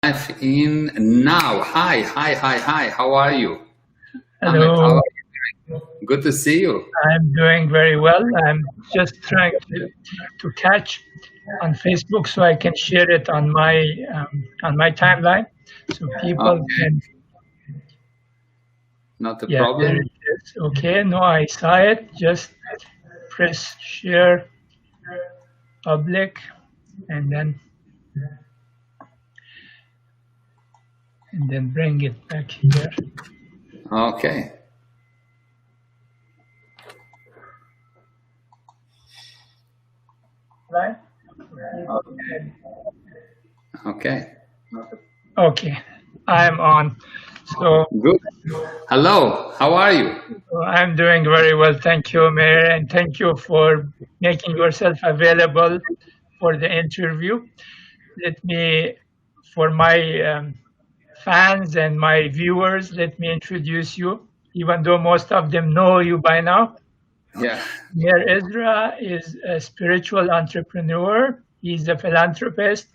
Life in now. Hi. How are you? Ahmed, how Hello, are you? Good to see you. I'm doing very well. I'm just trying to catch on Facebook so I can share it on my timeline, so people Okay, can. not a Yeah, there problem. it is. Okay, no, I saw it. Just press share public, and then bring it back here. Okay, Right. So people can. okay, Okay, I'm on. So good. Hello, how are you? I'm doing very well. Thank you, Mayor, and thank you for making yourself available for the interview. Let me, for my fans and my viewers, let me introduce you, even though most of them know you by now. Yeah, Mayor Ezra is a spiritual entrepreneur. He's a philanthropist.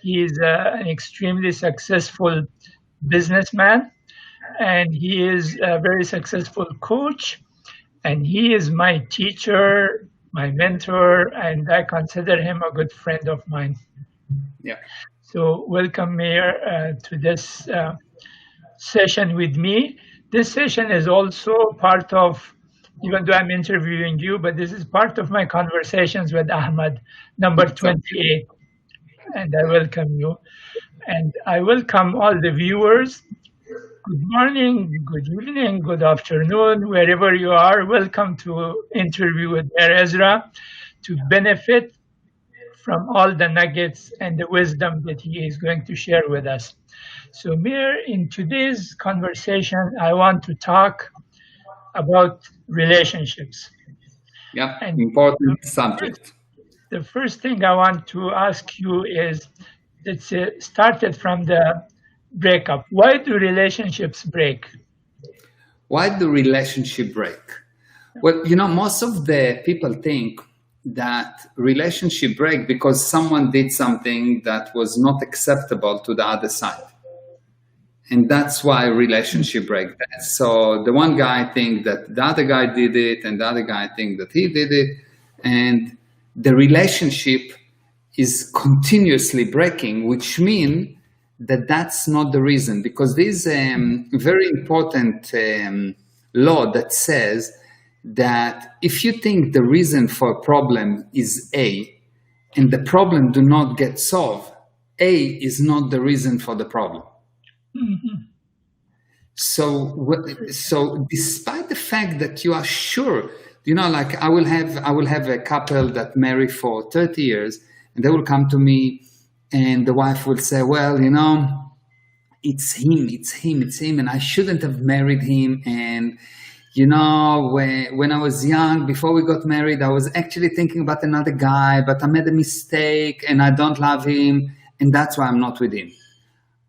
He's an extremely successful businessman, and he is a very successful coach, and he is my teacher, my mentor, and I consider him a good friend of mine. yeah, So welcome, Mayor, to this session with me. This session is also part of, even though I'm interviewing you, but this is part of my conversations with Ahmad, number it's okay. 28, and I welcome you. And I welcome all the viewers. Good morning, good evening, good afternoon, wherever you are. Welcome to interview with Mayor Ezra to benefit from all the nuggets and the wisdom that he is going to share with us. So, Mir, in today's conversation, I want to talk about relationships. Yeah, And important first, subject. the first thing I want to ask you is, let's started from the breakup. Why do relationships break? Why do relationship break? Well, most of the people think that relationship break because someone did something that was not acceptable to the other side. And that's why relationship break. So the one guy think that the other guy did it, and the other guy think that he did it, and the relationship is continuously breaking, which means that that's not the reason. Because there's a very important law that says that if you think the reason for a problem is A, and the problem do not get solved, A is not the reason for the problem. So despite the fact that you are sure, like I will have a couple that marry for 30 years, and they will come to me, and the wife will say, well, it's him, and I shouldn't have married him. And when I was young, before we got married, I was actually thinking about another guy, but I made a mistake, and I don't love him, and that's why I'm not with him.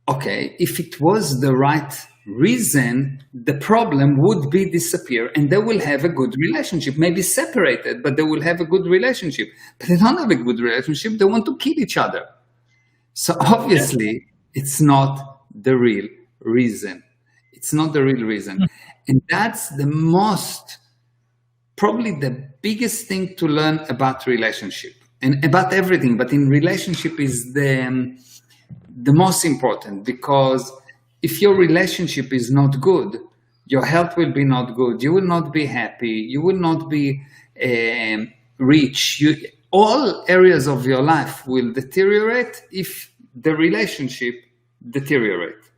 Okay, if it was the right reason, the problem would be disappear, and they will have a good relationship, maybe separated, but they will have a good relationship. But they don't have a good relationship, they want to kill each other. So obviously, it's not the real reason. It's not the real reason. And that's probably the biggest thing to learn about relationship and about everything. But in relationship is the most important, because if your relationship is not good, your health will be not good. You will not be happy. You will not be rich. All areas of your life will deteriorate if the relationship deteriorates.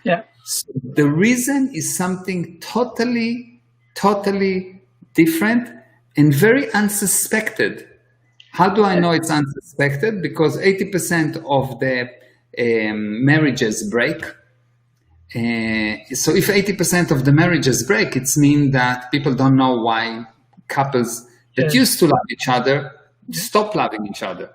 Yeah. So the reason is something totally different and very unsuspected. How do I know it's unsuspected? Because 80% of the marriages break. So if 80% of the marriages break, it means that people don't know why couples that used to love each other stop loving each other.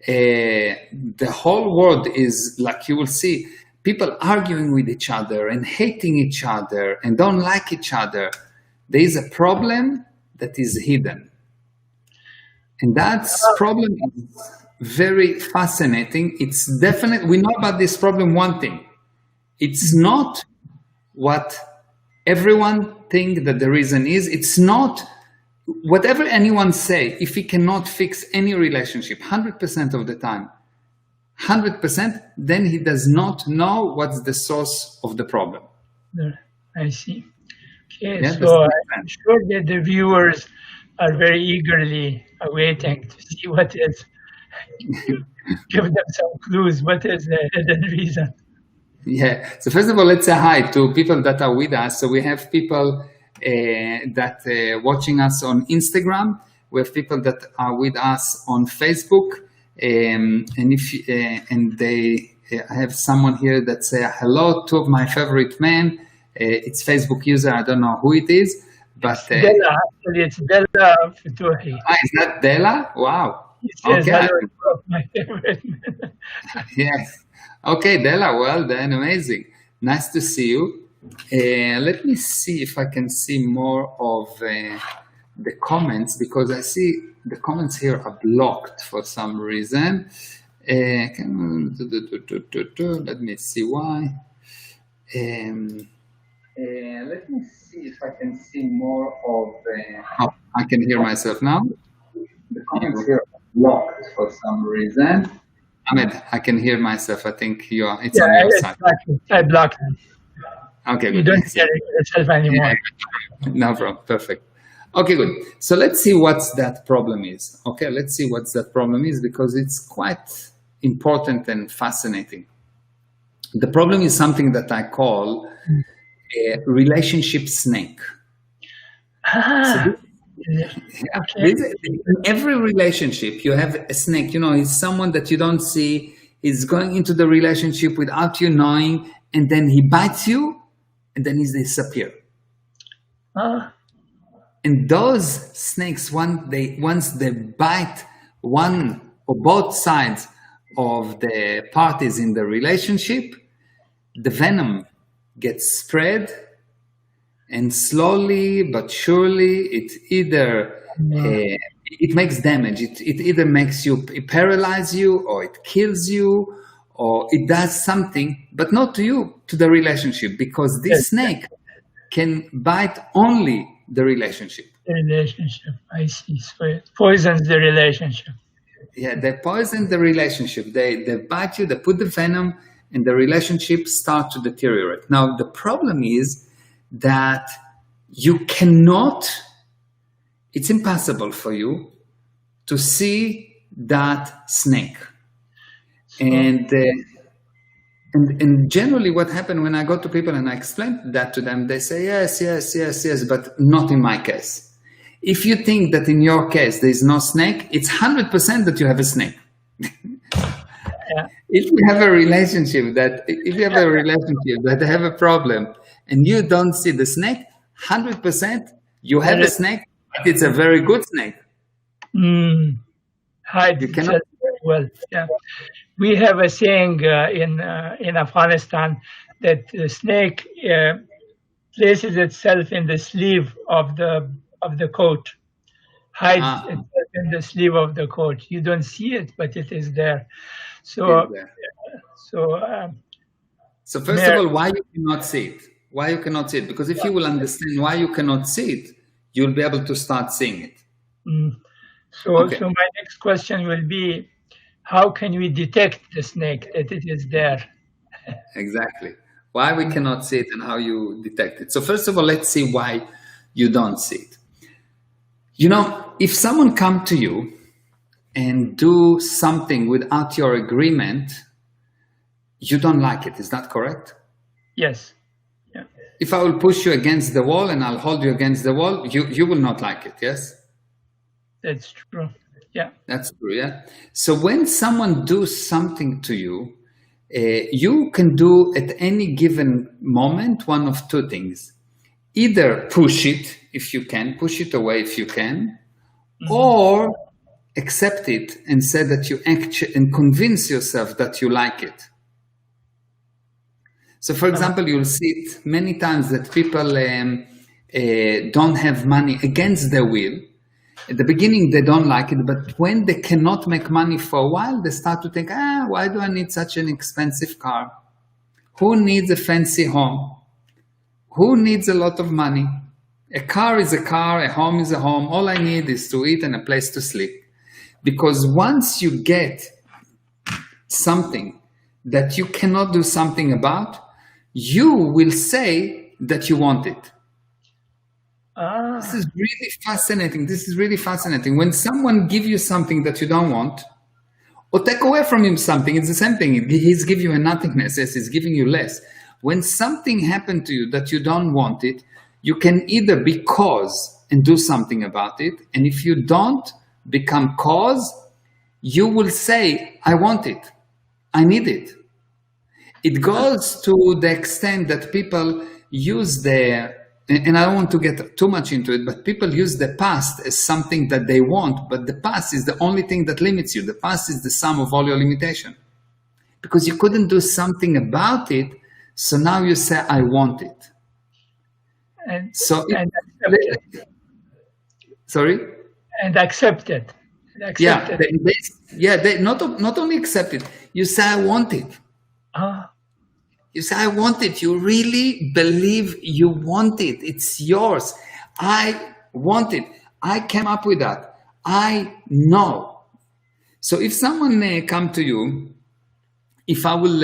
The whole world is, like you will see, people arguing with each other and hating each other and don't like each other. There is a problem that is hidden. And that problem is very fascinating. It's definitely, we know about this problem one thing. It's not what everyone think that the reason is. It's not whatever anyone say. If he cannot fix any relationship 100% of the time, 100%, then he does not know what's the source of the problem. I see. Okay, yeah, so I'm sure that the viewers are very eagerly awaiting to see what is. Give them some clues. What is the hidden reason? Yeah. So first of all, let's say hi to people that are with us. So we have people that watching us on Instagram. We have people that are with us on Facebook. And if I have someone here that say hello, two of my favorite men. It's Facebook user. I don't know who it is, but Della. Actually, it's Della Fituhi. Is that Della? Wow. Says, okay. Hello, my favorite man. Yes. Okay, Della. Well, then amazing. Nice to see you. Let me see if I can see more of the comments, because I see the comments here are blocked for some reason. Let me see why. Let me see if I can see more of. Oh, I can hear myself now. The comments here are blocked for some reason. Ahmed, I can hear myself. I think you are. It's on your side. I blocked it. Okay, you don't hear yourself anymore. Yeah. No problem. Perfect. Okay, good. So let's see what that problem is. Okay, let's see what that problem is, because it's quite important and fascinating. The problem is something that I call a relationship snake. So in every relationship, you have a snake. You know, it's someone that you don't see. He's going into the relationship without you knowing, and then he bites you, and then he disappears. And those snakes, once they bite one or both sides of the parties in the relationship, the venom gets spread, and slowly but surely it either it makes damage. It either makes you, it paralyzes you, or it kills you, or it does something, but not to you, to the relationship, because this snake can bite only the relationship. The relationship, I see. So it poisons the relationship. Yeah, they poison the relationship. They bite you, they put the venom, and the relationship starts to deteriorate. Now, the problem is that you cannot, it's impossible for you to see that snake. And generally what happened when I go to people and I explain that to them, they say, yes, but not in my case. If you think that in your case there is no snake, it's 100% that you have a snake. Yeah. If you have a relationship that have a problem and you don't see the snake, 100% you have a snake, but it's a very good snake. Hide you cannot very well. Yeah. We have a saying in Afghanistan that the snake places itself in the sleeve of the coat, hides itself in the sleeve of the coat. You don't see it, but it is there. So first of all, why you cannot see it? Why you cannot see it? Because if you will understand why you cannot see it, you'll be able to start seeing it. So my next question will be, how can we detect the snake, that it is there? Exactly. Why we cannot see it and how you detect it. So first of all, let's see why you don't see it. You know, if someone come to you and do something without your agreement, you don't like it. Is that correct? Yes. Yeah. If I will push you against the wall and I'll hold you against the wall, you will not like it, yes? That's true. Yeah. That's true, yeah. So when someone does something to you, you can do at any given moment one of two things. Either push it if you can, push it away if you can, or accept it and say that you and convince yourself that you like it. So for example, you'll see it many times that people don't have money against their will, At the beginning, they don't like it, but when they cannot make money for a while, they start to think, why do I need such an expensive car? Who needs a fancy home? Who needs a lot of money? A car is a car, a home is a home. All I need is to eat and a place to sleep. Because once you get something that you cannot do something about, you will say that you want it. This is really fascinating. This is really fascinating. When someone gives you something that you don't want, or take away from him something, it's the same thing. He's giving you a nothingness. Yes, he's giving you less. When something happened to you that you don't want it, you can either be cause and do something about it. And if you don't become cause, you will say, I want it. I need it. It goes to the extent that people use their, and I don't want to get too much into it, but people use the past as something that they want, but the past is the only thing that limits you. The past is the sum of all your limitation. Because you couldn't do something about it, so now you say, I want it. And, so and sorry? And accept it. They not only accept it, you say, I want it. You say, I want it. You really believe you want it. It's yours. I want it. I came up with that. I know. So if someone come to you, if I will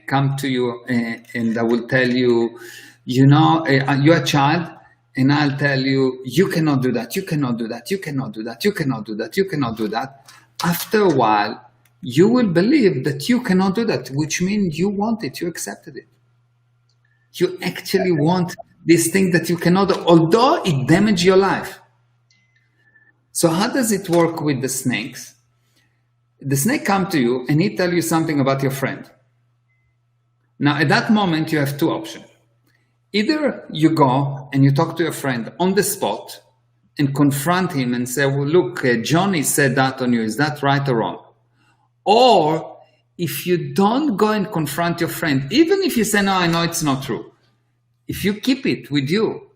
come to you and I will tell you, you're a child, and I'll tell you, you cannot do that, you cannot do that, you cannot do that, you cannot do that, you cannot do that. After a while, you will believe that you cannot do that, which means you want it, you accepted it. You actually want this thing that you cannot do, although it damages your life. So how does it work with the snakes? The snake comes to you and he tells you something about your friend. Now, at that moment, you have two options. Either you go and you talk to your friend on the spot and confront him and say, well, look, Johnny said that on you. Is that right or wrong? Or if you don't go and confront your friend, even if you say, no, I know it's not true. If you keep it with you,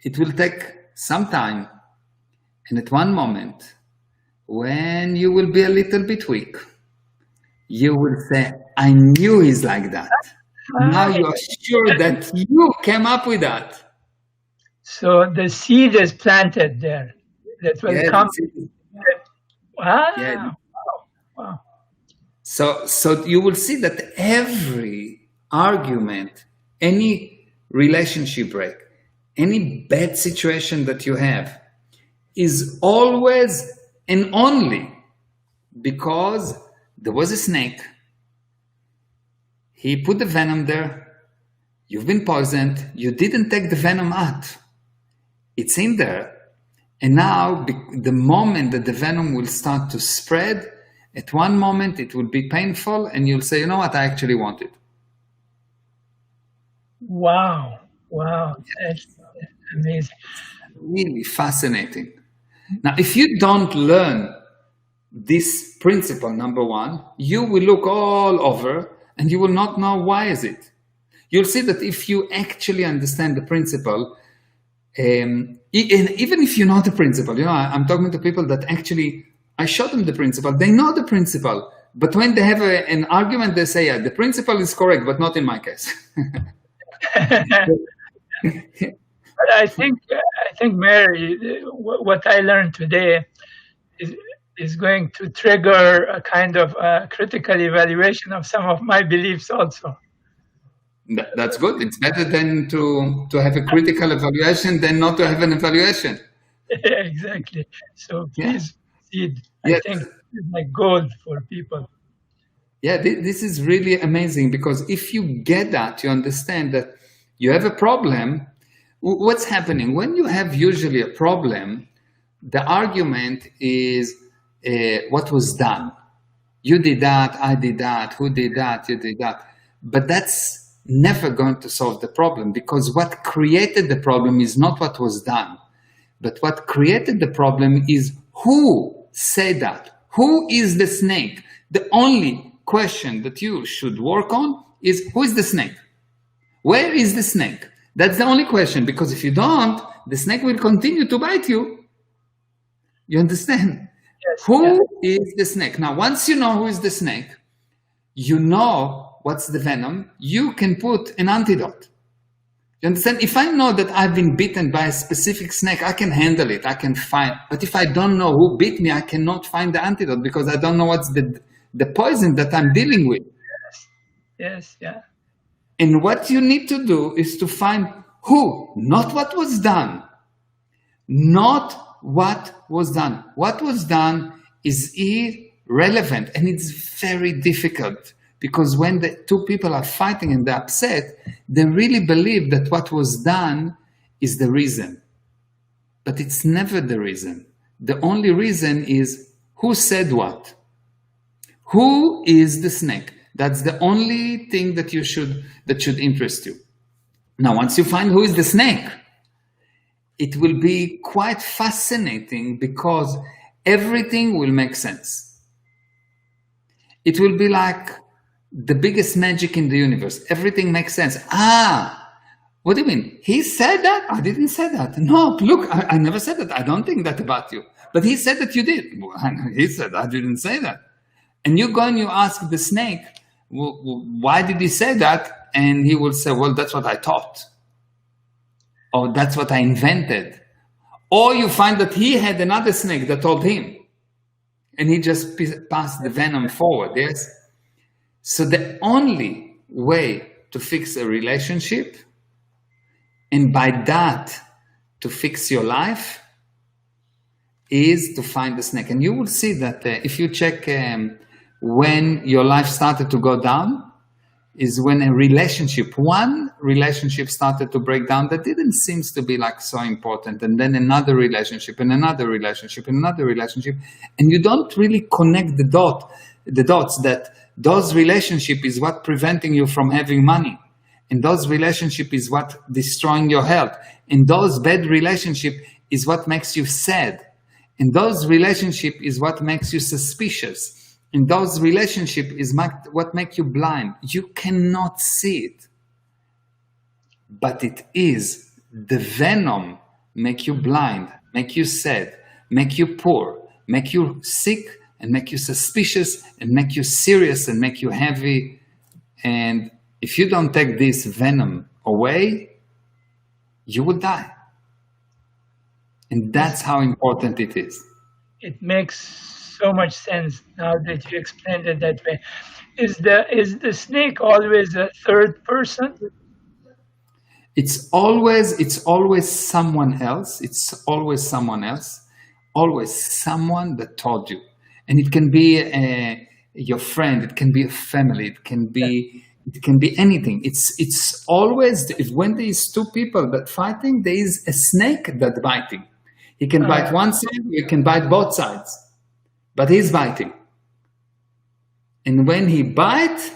it will take some time. And at one moment, when you will be a little bit weak, you will say, I knew he's like that. Now you are sure that you came up with that. So the seed is planted there. That will come. Wow. Yeah. Wow. So you will see that every argument, any relationship break, any bad situation that you have is always and only because there was a snake. He put the venom there. You've been poisoned. You didn't take the venom out. It's in there. And now, the moment that the venom will start to spread, at one moment it will be painful, and you'll say, you know what, I actually want it. Wow. Wow. That's amazing. Really fascinating. Now, if you don't learn this principle, number one, you will look all over and you will not know why is it. You'll see that if you actually understand the principle, even if you know the principle, I'm talking to people that actually, I show them the principle, they know the principle, but when they have an argument, they say, yeah, the principle is correct, but not in my case. But I think, Mary, what I learned today is going to trigger a kind of critical evaluation of some of my beliefs also. That's good. It's better than to have a critical evaluation than not to have an evaluation. Exactly. So please proceed. I think it's like gold for people. Yeah, this is really amazing, because if you get that, you understand that you have a problem. What's happening? When you have usually a problem, the argument is what was done. You did that, I did that, who did that, you did that. But that's never going to solve the problem, because what created the problem is not what was done. But what created the problem is who said that. Who is the snake? The only question that you should work on is, who is the snake? Where is the snake? That's the only question, because if you don't, the snake will continue to bite you. You understand? Yes. Who is the snake? Now, once you know who is the snake, you know what's the venom, you can put an antidote. You understand? If I know that I've been bitten by a specific snake, I can handle it. I can find. But if I don't know who bit me, I cannot find the antidote because I don't know what's the poison that I'm dealing with. Yes. Yeah. And what you need to do is to find who, not what was done. Not what was done. What was done is irrelevant, and it's very difficult because when the two people are fighting and they're upset, they really believe that what was done is the reason. But it's never the reason. The only reason is who said what. Who is the snake? That's the only thing that should interest you. Now, once you find who is the snake, it will be quite fascinating because everything will make sense. It will be like the biggest magic in the universe. Everything makes sense. What do you mean? He said that? I didn't say that. No, look, I never said that. I don't think that about you. But he said that you did. He said, I didn't say that. And you go and you ask the snake, well, why did he say that? And he will say, well, that's what I thought. Or that's what I invented. Or you find that he had another snake that told him. And he just passed the venom forward, yes? So the only way to fix a relationship, and by that to fix your life, is to find the snake. And you will see that if you check when your life started to go down, is when one relationship started to break down that didn't seem to be like so important, and then another relationship and another relationship and another relationship, and you don't really connect the dots that those relationship is what preventing you from having money, and those relationship is what destroying your health, and those bad relationship is what makes you sad, and those relationship is what makes you suspicious. And those relationships is what make you blind. You cannot see it. But it is. The venom make you blind, make you sad, make you poor, make you sick, and make you suspicious, and make you serious, and make you heavy. And if you don't take this venom away, you will die. And that's how important it is. It makes so much sense now that you explained it that way. Is the snake always a third person? It's always someone else. It's always someone else. Always someone that told you. And it can be your friend. It can be a family. It can be anything. It's always, when there is two people that fighting, there is a snake that biting. He can bite one side. He can bite both sides. But he's biting. And when he bites,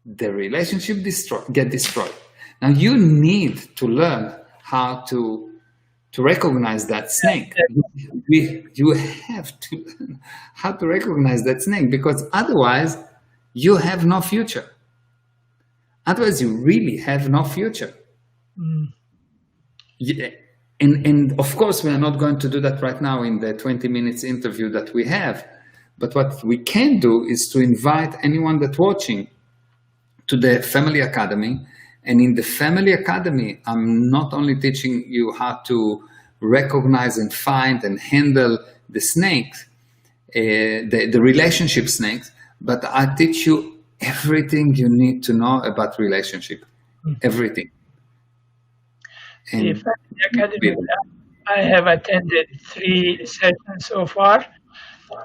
the relationship get destroyed. Now you need to learn how to recognize that snake. You have to learn how to recognize that snake, because otherwise you have no future. Otherwise you really have no future. Yeah. And of course, we are not going to do that right now in the 20 minutes interview that we have. But what we can do is to invite anyone that's watching to the Family Academy. And in the Family Academy, I'm not only teaching you how to recognize and find and handle the snakes, the relationship snakes, but I teach you everything you need to know about relationship. Everything. And the Family Academy, I have attended 3 sessions so far,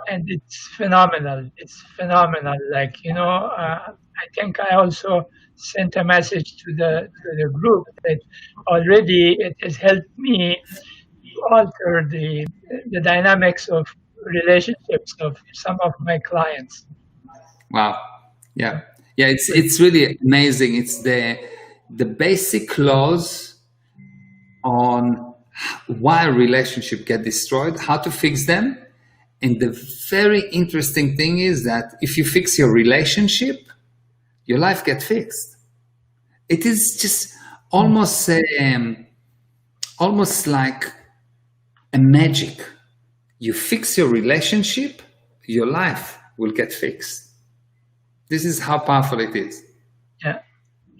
and it's phenomenal. It's phenomenal. Like, I think I also sent a message to the group that already it has helped me alter the dynamics of relationships of some of my clients. Wow. Yeah. It's really amazing. It's the basic laws on why a relationship get destroyed, how to fix them. And the very interesting thing is that if you fix your relationship, your life gets fixed. It is just almost like a magic. you fix your relationship, your life will get fixed. This is how powerful it is. Yeah,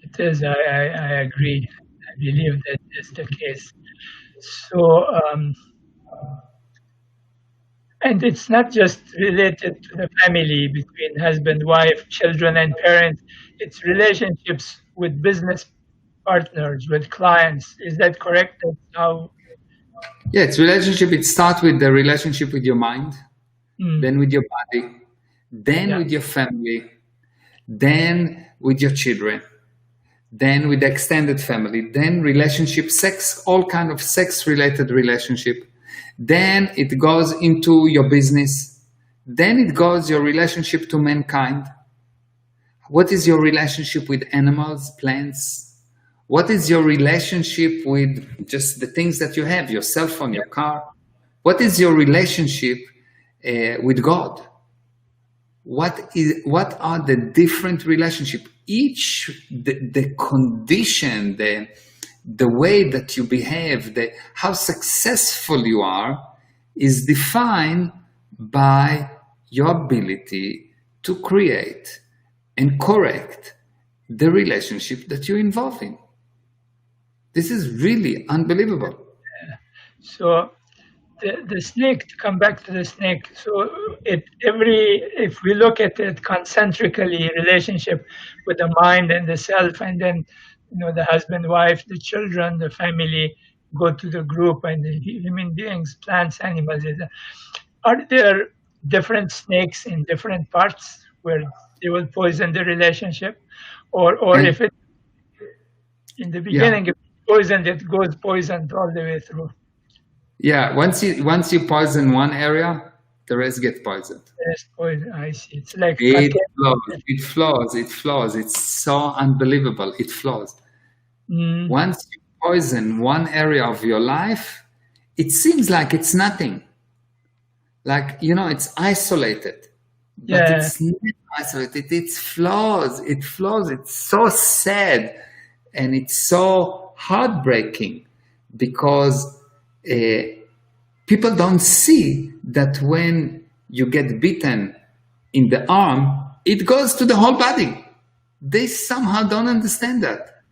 it is. I agree. I believe that is the case. So, and it's not just related to the family between husband, wife, children, and parents. It's relationships with business partners, with clients. Is that correct? That's how. Yeah, it's relationship. It starts with the relationship with your mind, then with your body, then Yeah. with your family, then with your children, then with the extended family, then relationship, sex, all kind of sex related relationship. Then it goes into your business. Then it goes your relationship to mankind. What is your relationship with animals, plants? What is your relationship with just the things that you have, your cell phone, your car? What is your relationship with God? What are the different relationships? Each the condition, the way that you behave, how successful you are, is defined by your ability to create and correct the relationship that you're involved in. This is really unbelievable. So the snake, to come back to the snake, so if we look at it concentrically, relationship with the mind and the self, and then the husband, wife, the children, the family go to the group, and the human beings, plants, animals. Are there different snakes in different parts where they will poison the relationship, or And if it in the beginning, if it's poisoned, it goes poisoned all the way through? yeah, once you poison one area, the rest get poisoned. Yes, poison. I see. It's like It flows. It's so unbelievable. It flows. Once you poison one area of your life, it seems like it's nothing. Like, it's isolated. But it's not isolated. It flows. It's so sad. And it's so heartbreaking because people don't see that when you get bitten in the arm, it goes to the whole body. They somehow don't understand that.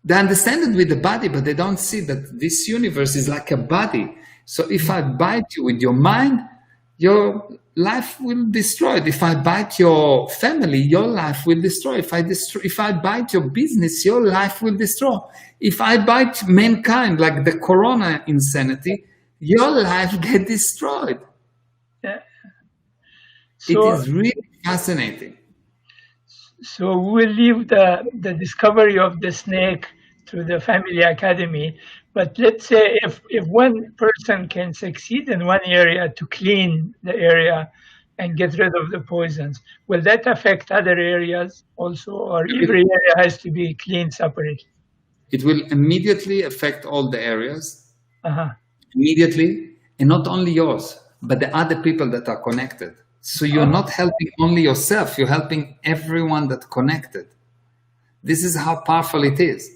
They understand it with the body, but they don't see that this universe is like a body. So if I bite you with your mind, your life will destroy it. If I bite your family, your life will destroy. If I bite your business, your life will destroy. If I bite mankind, like the corona insanity, your life get destroyed. Yeah. It is really fascinating. So we'll leave the discovery of the snake to the Family Academy. But let's say if one person can succeed in one area to clean the area and get rid of the poisons, will that affect other areas also, or every area has to be cleaned separately? It will immediately affect all the areas. Uh-huh. Immediately, and not only yours, but the other people that are connected. So you're not helping only yourself, you're helping everyone that connected. This is how powerful it is.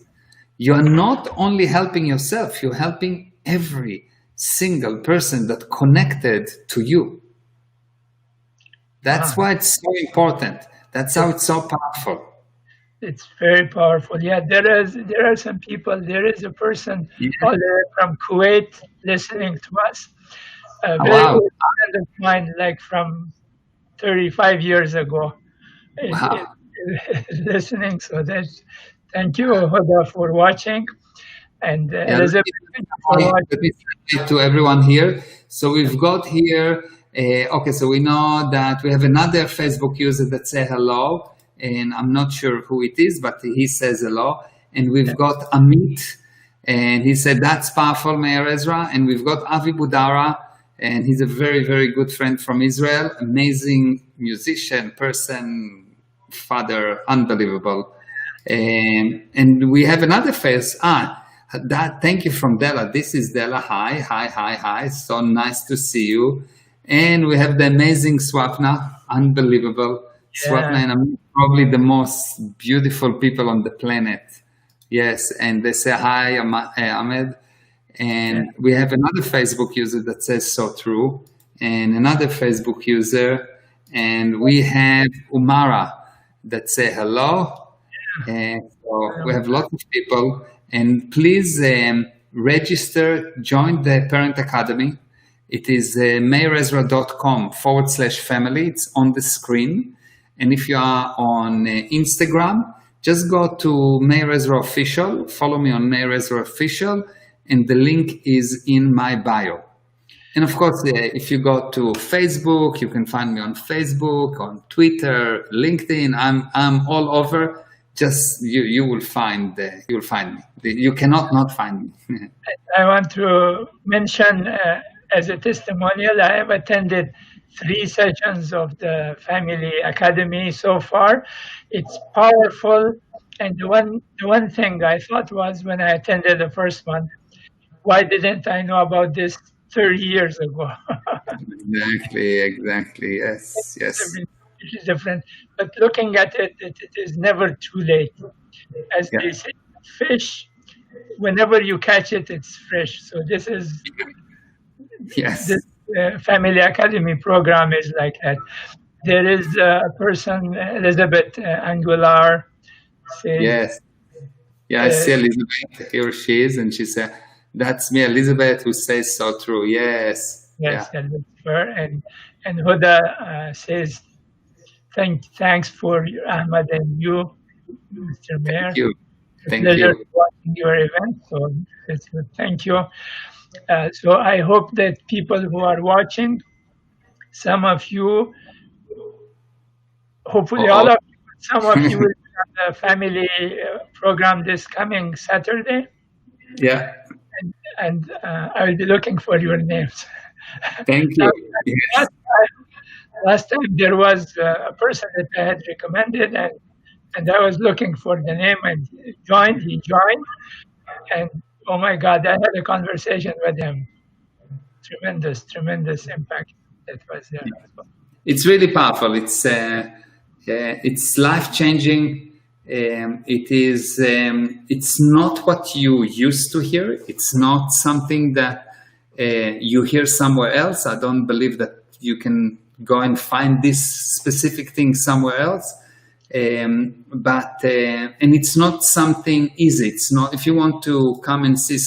You're not only helping yourself, you're helping every single person that connected to you. That's why it's so important. That's how it's so powerful. It's very powerful. Yeah, there are some people. There is a person all the way from Kuwait listening to us. A very good friend of mine, like from 35 years ago, is listening. So thank you, Huda, for watching, and Elizabeth, for watching. To everyone here. So we've got here. Okay, so we know that we have another Facebook user that say hello. And I'm not sure who it is, but he says hello. And we've got Amit, and he said, that's powerful, Mayor Ezra. And we've got Avi Budara, and he's a very, very good friend from Israel. Amazing musician, person, father, unbelievable. And we have another face. Thank you from Della. This is Della. Hi. So nice to see you. And we have the amazing Swapna, unbelievable. Swapna and Amit, probably the most beautiful people on the planet. Yes, and they say hi, Ahmed. And we have another Facebook user that says so true. and another Facebook user, and we have Umara that say hello. And so we have lots of people, and please register, join the Parent Academy. It is meirezra.com/family. It's on the screen. And if you are on Instagram, just go to Meir Ezra Official, follow me on Meir Ezra Official, and the link is in my bio. And of course, if you go to Facebook, you can find me on Facebook, on Twitter, LinkedIn. I'm all over. Just you will find me. You cannot not find me. I want to mention as a testimonial, I have attended 3 sessions of the Family Academy so far. It's powerful, and the one thing I thought was when I attended the first one, why didn't I know about this 30 years ago? Exactly. Yes. It is different, but looking at it, it is never too late. As they say, fish, whenever you catch it, it's fresh. So this is this Family Academy program is like that. There is a person, Elizabeth Angular, says, I see Elizabeth. Here she is, and she said, "That's me, Elizabeth, who says so true." Yes. And Huda says, thanks for Ahmad and you, Mr. Mayor. Thank you. Watching your event. So that's good. Thank you. So I hope that people who are watching, some of you, hopefully all of you, some of you will be on the family program this coming Saturday. Yeah. And I will be looking for your names. Thank you. Last time there was a person that I had recommended, and I was looking for the name, and he joined, and oh my God, I had a conversation with him. Tremendous impact that was there. It's really powerful. It's life-changing. It's not what you used to hear. It's not something that you hear somewhere else. I don't believe that you can go and find this specific thing somewhere else. But it's not something easy. It's not, if you want to come and see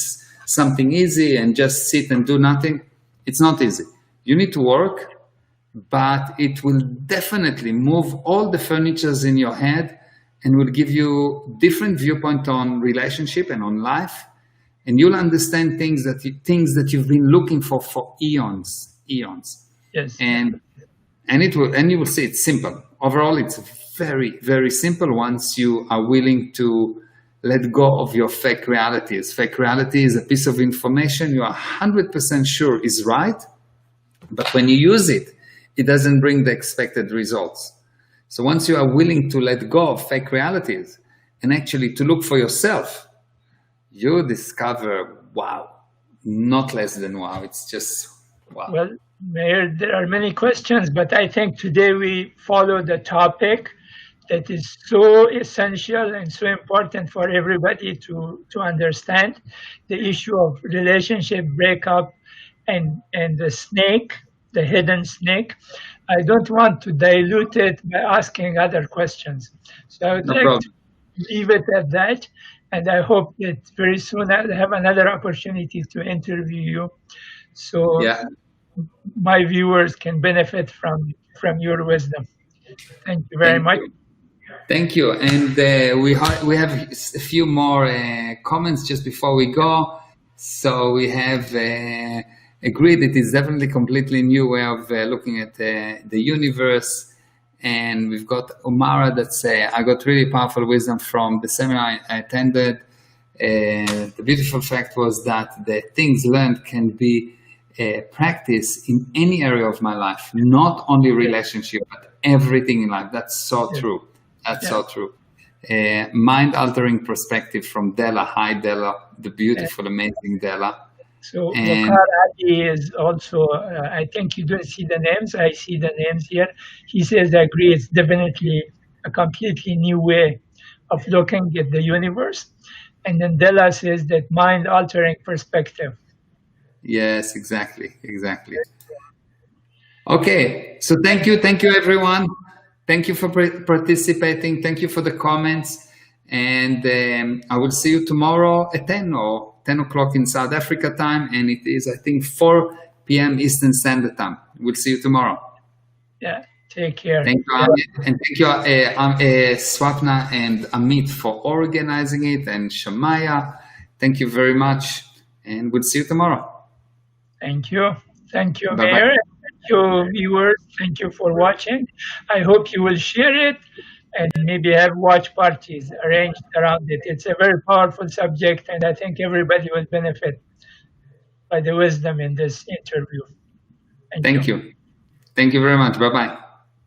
something easy and just sit and do nothing, it's not easy. You need to work, but it will definitely move all the furnitures in your head and will give you different viewpoint on relationship and on life. And you'll understand things that you've been looking for eons. Yes. And you will see it's simple. Overall, it's very, very simple once you are willing to let go of your fake realities. Fake reality is a piece of information you are 100% sure is right, but when you use it, it doesn't bring the expected results. So once you are willing to let go of fake realities and actually to look for yourself, you discover, wow, not less than wow. It's just wow. Well, Mayor, there are many questions, but I think today we follow the topic that is so essential and so important for everybody to understand, the issue of relationship breakup and the snake, the hidden snake. I don't want to dilute it by asking other questions. So I would like to leave it at that. And I hope that very soon I'll have another opportunity to interview you. So my viewers can benefit from your wisdom. Thank you very much. Thank you. And we have a few more comments just before we go. So we have agreed it is definitely a completely new way of looking at the universe. And we've got Umara that say, I got really powerful wisdom from the seminar I attended. The beautiful fact was that the things learned can be practiced in any area of my life, not only relationship, but everything in life. That's so true. That's so true. Mind-altering perspective from Della. Hi, Della, the beautiful, amazing Della. So Wakar Ali is also, I think you don't see the names. I see the names here. He says, I agree, it's definitely a completely new way of looking at the universe. And then Della says that mind-altering perspective. Yes, exactly. Okay, so thank you everyone. Thank you for participating. Thank you for the comments, and I will see you tomorrow at 10 or 10 o'clock in South Africa time, and it is, I think, 4 p.m. Eastern Standard Time. We'll see you tomorrow. Yeah, take care. Thank you, Amit, and thank you, Swapna and Amit, for organizing it, and Shamaya. Thank you very much, and we'll see you tomorrow. Thank you. Thank you, Bye-bye. Mayor. Thank you, viewers. Thank you for watching. I hope you will share it and maybe have watch parties arranged around it. It's a very powerful subject, and I think everybody will benefit by the wisdom in this interview. Thank you. Thank you very much. Bye-bye.